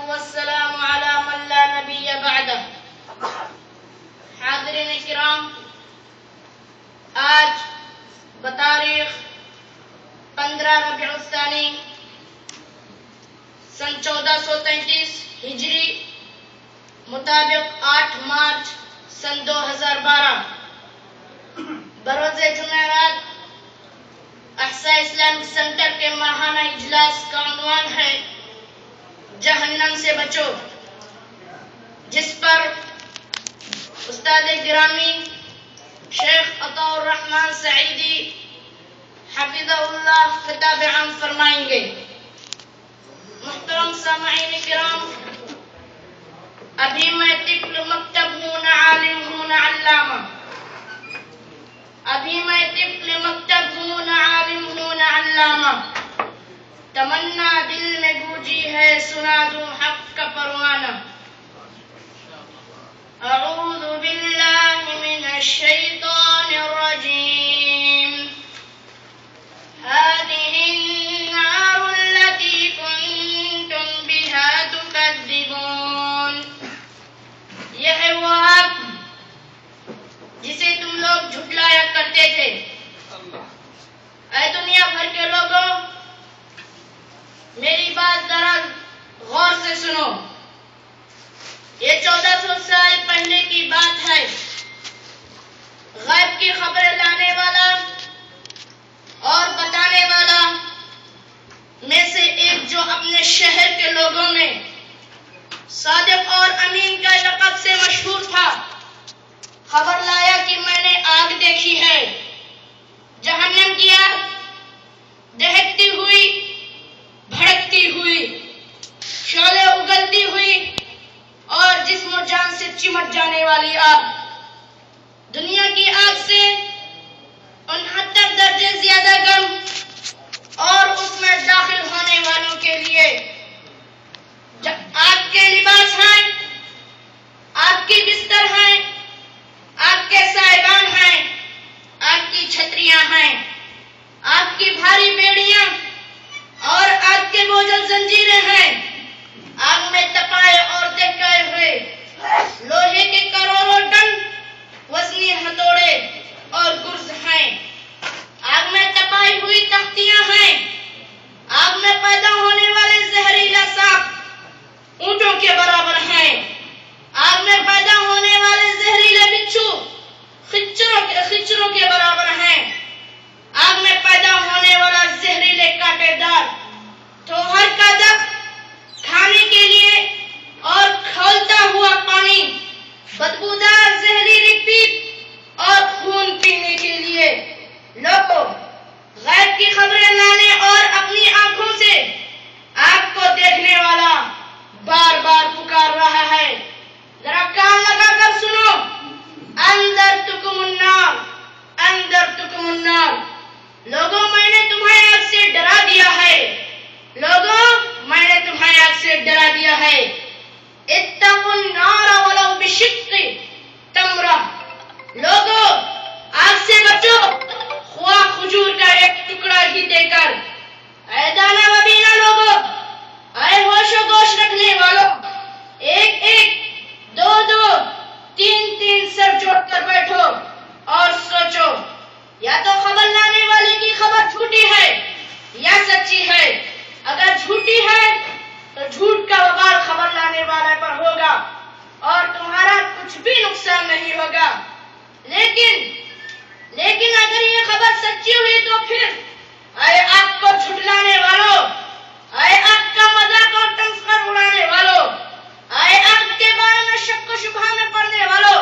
والسلام على من لا نبي بعده. حاضرین کرام، آج بتاریخ 15 ربیع الثانی سن 1433 ہجری مطابق 8 مارچ سن 2012 بروز جمعرات احساء اسلامک سینٹر کے ماہانہ اجلاس کا عنوان ہے جہنم سے بچو، جس پر استاد گرامی شیخ عطاء الرحمن سعیدی حفظہ اللہ خطاب عام فرمائیں گے. محترم سامعین کرام، ابھی میں طفل مکتب ہوں نہ عالم ہوں نہ علامہ، ابھی میں طفل مکتب ہوں نہ عالم ہوں نہ علامہ، تمنا دل میں گونجی ہے سنا دوں حق کا پروانہ. اعوذ باللہ من الشیطان الرجیم. هذه النار التي كنتم بها تكذبون. یہ ہے وہ آگ جسے تم لوگ جھٹلایا کرتے تھے. اے دنیا بھر کے لوگوں، میری بات ذرا غور سے سنو. یہ 1400 سال پہلے کی بات ہے. غیب کی خبریں لانے والا اور بتانے والا میں سے ایک جو اپنے شہر کے لوگوں میں صادق اور امین کا لقب سے مشہور تھا، خبر لایا کہ میں نے آگ دیکھی ہے، جہنم کی آگ، دہکتی ہوئی، بھڑکتی ہوئی، شعلے اگلتی ہوئی اور جسم و جان سے چمٹ جانے والی آگ. دنیا کی آگ سے 69 درجے زیادہ گرم اور اس میں داخل ہونے والوں کے لیے آگ کے لباس ہیں، آگ کی بستر ہیں، آگ کے سائبان ہیں، آگ کی چھتریاں ہیں، آگ کی بھاری بیڑیاں اور آگ کے بوجھل زنجیریں ہیں. آگ میں تپائے اور دہکائے ہوئے لوہے کے کروڑوں ٹن وزنی ہتھوڑے اور گرز ہیں. آگ میں تپائی ہوئی تختیاں ہیں. آگ میں پیدا ہونے والے زہریلا سانپ اونٹوں کے برابر ہیں. آگ میں پیدا ہونے والے زہریلے بچھو خچروں کے برابر ہیں. آگ میں پیدا ہونے والا زہریلے کانٹے دار توہر کا دف کھانے کے لیے اور کھولتا ہوا پانی، بدبودار زہریلی پیپ اور خون پینے کے لیے. لوگوں، غیب کی خبریں لانے اور اپنی آنکھوں سے آگ کو دیکھنے والا بار بار پکار رہا ہے. ذرا کان لگا کر سنو. انذرتکم النار، انذرتکم النار. لوگوں، میں نے تمہیں آگ سے ڈرا دیا ہے. لوگوں، میں نے تمہیں آگ سے ڈرا دیا ہے. اتقوا النار ولو بشق تمرہ. لوگوں، آگ سے بچو، خواہ کھجور کا ایک ٹکڑا ہی دے کر. اے دانا وبینا لوگوں، اے ہوش و گوش رکھنے والوں، ایک ایک، دو دو، تین تین سر جوڑ کر بیٹھو اور سوچو، یا تو خبر لانے والے کی خبر جھوٹی ہے یا سچی ہے. اگر جھوٹی ہے تو جھوٹ کا وبال خبر لانے والے پر ہوگا اور تمہارا کچھ بھی نقصان نہیں ہوگا. لیکن اگر یہ خبر سچی ہوئی تو پھر اے آگ کو جھٹلانے والوں، اے آگ کا مذاق اور تمسخر اڑانے والوں، اے آگ کے بارے میں شک و شبہ میں پڑنے والوں،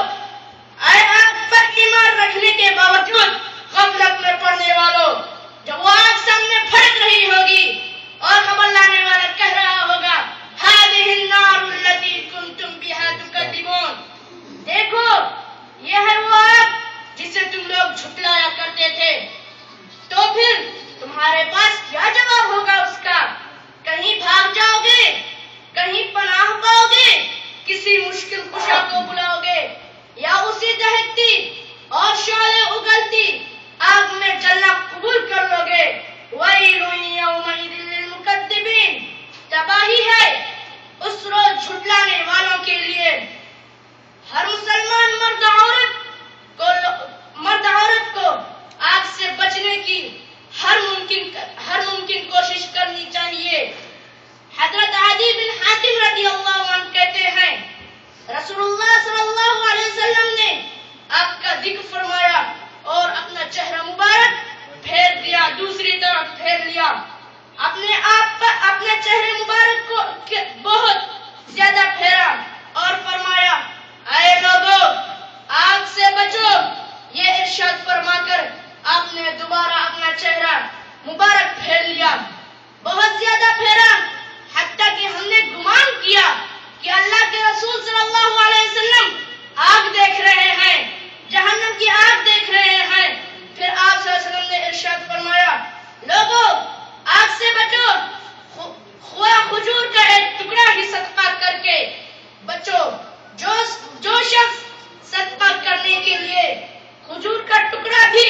اے آگ پر ایمان رکھنے کے باوجود غفلت میں پڑنے والوں، جب وہ آگ سامنے پھڑک رہی ہوگی اور خبر لانے والا کہہ رہا ہوگا هذه النار التي كنتم بها تكذبون. دیکھو، یہ ہے وہ آگ جسے تم لوگ جھٹلایا کرتے تھے. تو پھر تمہارے پاس کیا جواب ہوگا اس کا؟ کہیں بھاگ جاؤ گے رضی اللہ عنہ کہتے ہیں رسول اللہ صلی اللہ علیہ وسلم نے آپ کا ذکر فرمایا اور اپنا چہرہ مبارک پھیر دیا، دوسری طرف پھیر لیا، اپنے آپ پر اپنے چہرے مبارک کو بہت زیادہ پھیرا اور فرمایا اے لوگو آگ سے بچو، یہ ارشاد فرما کر آپ نے دوبارہ اپنا چہرہ مبارک پھیر لیا، بہت زیادہ پھیرا، حتیٰ کہ ہم نے گمان کیا کہ اللہ کے رسول صلی اللہ علیہ وسلم آگ دیکھ رہے ہیں، جہنم کی آگ دیکھ رہے ہیں۔ پھر آپ صلی اللہ علیہ وسلم نے ارشاد فرمایا لوگوں آگ سے بچو، کھجور کا ایک ٹکڑا ہی صدقہ کر کے بچو، جو شخص صدقہ کرنے کے لیے کھجور کا ٹکڑا بھی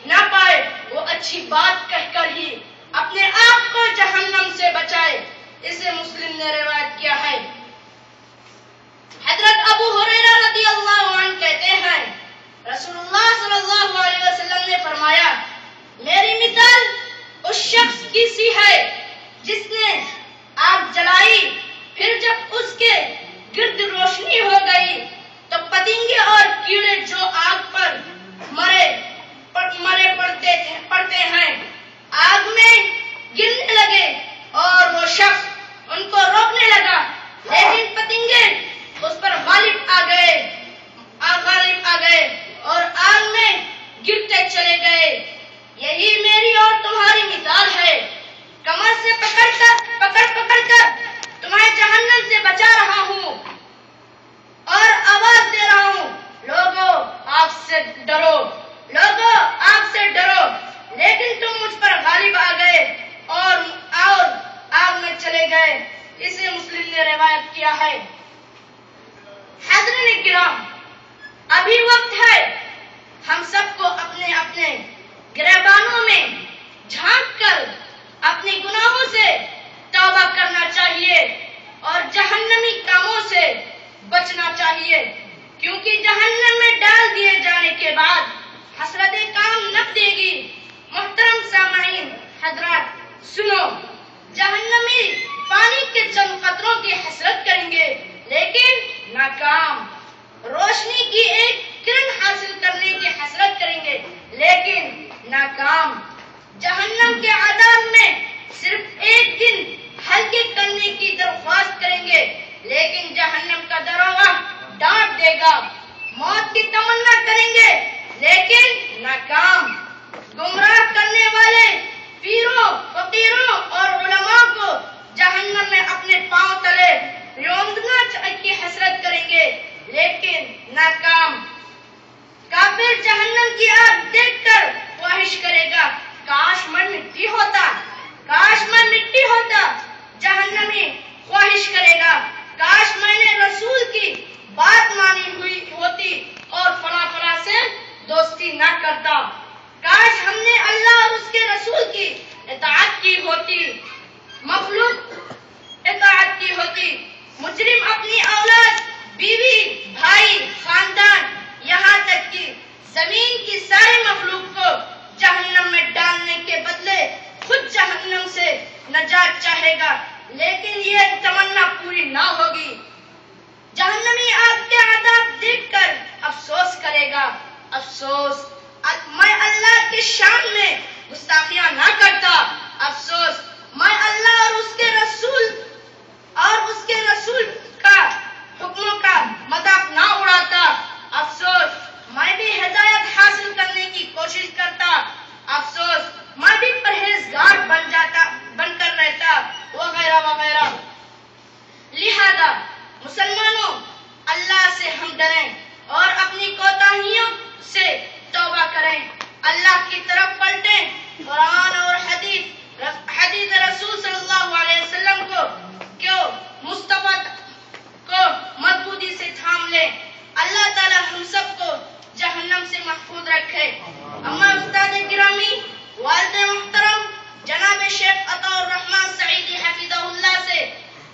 نہ پائے وہ اچھی بات کہہ کر ہی اپنے آپ کو جہنم سے بچائے، اسے مسلم نے روایت کیا ہے۔ حضرت ابو ہریرہ رضی اللہ عنہ کہتے ہیں رسول اللہ صلی اللہ علیہ وسلم نے فرمایا میری مثال اس شخص کی سی ہے جس نے آگ جلائی، پھر جب اس کے گرد روشنی ہو گئی تو پتنگے اور کیڑے جو آگ پر مرے پڑتے ہیں آگ میں گرنے لگے اور وہ شخص ان کو روکنے لگا، لیکن پتنگے اس پر غالب آ گئے اور آگ میں گرتے چلے گئے۔ یہی میری اور تمہاری مثال ہے، کمر سے پکڑ کر تمہیں جہنم سے بچا رہا ہوں اور آواز دے رہا ہوں لوگوں آگ سے ڈرو، لوگوں آگ سے ڈرو، لیکن تم مجھ پر غالب آ گئے اور آگ میں چلے گئے، اسے مسلم نے روایت کیا ہے۔ حضرات کرام، ابھی وقت ہے ہم سب کو اپنے اپنے گریبانوں میں جھانک کر اپنے گناہوں سے توبہ کرنا چاہیے اور جہنمی کاموں سے بچنا چاہیے، کیونکہ جہنم میں ڈال دیے جانے کے بعد حسرت کام نہ دے گی۔ محترم سامعین حضرات سنو، جہنمی پانی کے چند قطروں کی حسرت کریں گے لیکن ناکام، روشنی کی ایک کرن حاصل کرنے کی حسرت کریں گے لیکن ناکام، جہنم کے عذاب میں صرف ایک دن ہلکے کرنے کی درخواست کریں گے لیکن جہنم کا دروازہ ڈانٹ دے گا، موت کی تمنا کریں گے لیکن ناکام، گمراہ کرنے والے پیروں، فقیروں اور علماء کو جہنم میں اپنے پاؤں تلے رونگنا کی حسرت کریں گے لیکن ناکام، کافر جہنم کی آگ دیکھ کر خواہش کرے گا کاش میں مٹی ہوتا، کاش میں مٹی ہوتا، جہنمی خواہش کرے گا کاش میں نے رسول کی بات مانی ہوئی ہوتی اور فلاں سے دوستی نہ کرتا، کاش ہم نے اللہ اور اس کے رسول کی اطاعت کی ہوتی، مخلوق اطاعت کی ہوتی۔ مجرم اپنی اولاد، بیوی، بھائی، خاندان، یہاں تک کہ زمین کی ساری مخلوق کو جہنم میں ڈالنے کے بدلے خود جہنم سے نجات چاہے گا لیکن یہ تمنا پوری نہ ہوگی، جہنمی آگ کے عذاب دیکھ کر افسوس کرے گا، افسوس میں اللہ کی شان میں گستاخیاں نہ کرتا، افسوس میں اللہ اور اس کے رسول کا حکموں کا مذاق نہ اڑاتا، افسوس میں بھی ہدایت حاصل کرنے کی کوشش کرتا، افسوس میں بھی پرہیزگار بن کر رہتا، وغیرہ وغیرہ۔ لہذا مسلمانوں، اللہ سے ہم ڈریں اور اپنی کوتاہیوں سے توبہ کریں، اللہ کی طرف پلٹیں، قرآن اور حدیث رسول صلی اللہ علیہ وسلم کو مصطفیٰ کو مضبوطی سے تھام لیں، اللہ تعالی ہم سب کو جہنم سے محفوظ رکھے۔ اما استاد گرامی، والد محترم جناب شیخ عطا الرحمن سعیدی حفظہ اللہ سے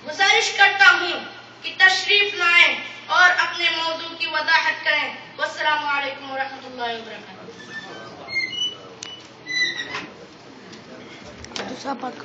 گزارش کرتا ہوں کہ تشریف لائیں اور اپنے موضوع کی وضاحت کریں۔ والسلام علیکم ورحمۃ اللہ وبرکاتہ۔ دوسرا پارٹ